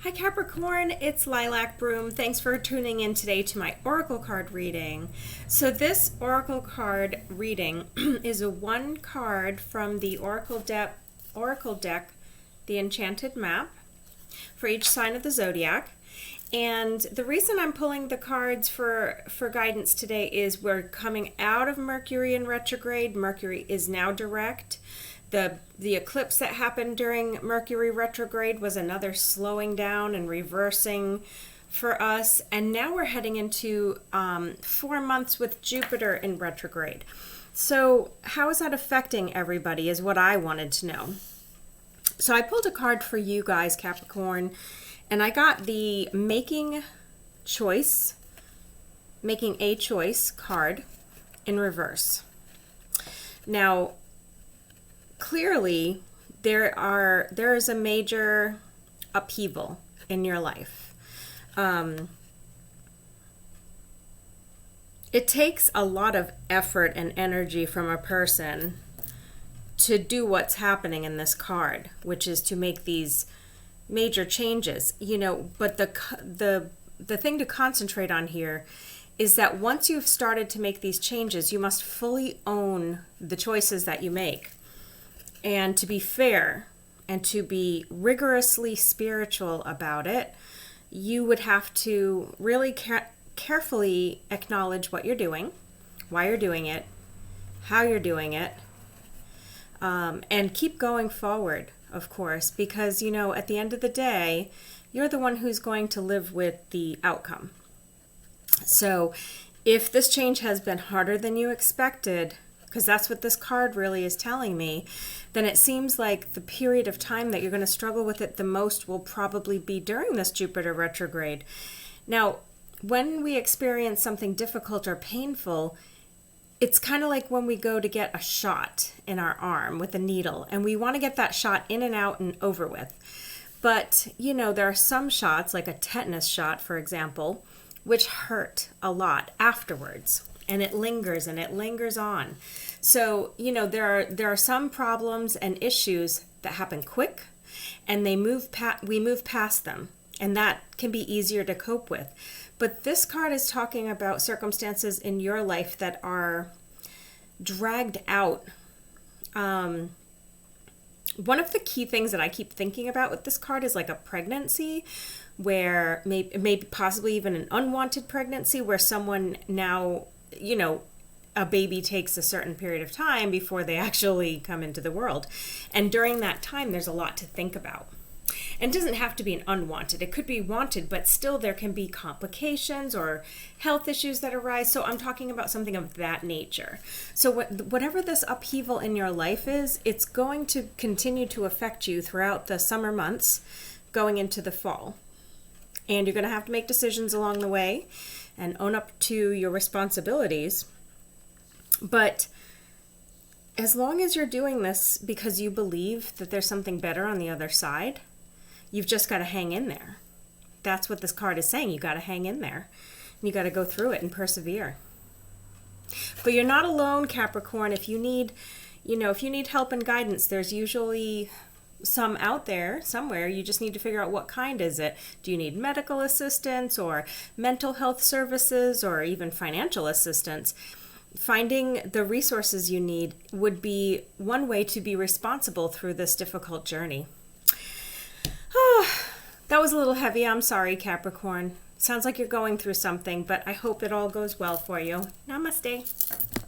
Hi Capricorn, it's Lilac Broom. Thanks for tuning in today to my Oracle card reading. So this Oracle card reading is a one card from the Oracle deck, the Enchanted Map, for each sign of the zodiac. And the reason I'm pulling the cards for guidance today is we're coming out of Mercury in retrograde. Mercury is now direct. The eclipse that happened during Mercury retrograde was another slowing down and reversing for us. And now we're heading into 4 months with Jupiter in retrograde. So how is that affecting everybody is what I wanted to know. So I pulled a card for you guys, Capricorn, and I got the Making a Choice card in reverse. Now, clearly, there is a major upheaval in your life. It takes a lot of effort and energy from a person to do what's happening in this card, which is to make these major changes, but the thing to concentrate on here is that once you've started to make these changes, you must fully own the choices that you make. And to be fair and to be rigorously spiritual about it, you would have to really carefully acknowledge what you're doing, why you're doing it, how you're doing it, and keep going forward, of course, because, at the end of the day, you're the one who's going to live with the outcome. So if this change has been harder than you expected, because that's what this card really is telling me, then it seems like the period of time that you're going to struggle with it the most will probably be during this Jupiter retrograde. Now, when we experience something difficult or painful, it's kind of like when we go to get a shot in our arm with a needle, and we want to get that shot in and out and over with. But, there are some shots, like a tetanus shot, for example, which hurt a lot afterwards. And it lingers on. So, there are some problems and issues that happen quick, and we move past them, and that can be easier to cope with. But this card is talking about circumstances in your life that are dragged out. One of the key things that I keep thinking about with this card is like a pregnancy, where maybe possibly even an unwanted pregnancy, where someone now, a baby takes a certain period of time before they actually come into the world. And during that time, there's a lot to think about. And it doesn't have to be an unwanted. It could be wanted, but still there can be complications or health issues that arise. So I'm talking about something of that nature. So whatever this upheaval in your life is, it's going to continue to affect you throughout the summer months going into the fall. And you're going to have to make decisions along the way and own up to your responsibilities. But as long as you're doing this because you believe that there's something better on the other side, you've just got to hang in there. That's what this card is saying. You got to hang in there. And you got to go through it and persevere. But you're not alone, Capricorn. If you need help and guidance, there's usually some out there somewhere. You just need to figure out what kind is it. Do you need medical assistance or mental health services or even financial assistance? Finding the resources you need would be one way to be responsible through this difficult journey. Oh, that was a little heavy. I'm sorry, Capricorn. Sounds like you're going through something, but I hope it all goes well for you. Namaste.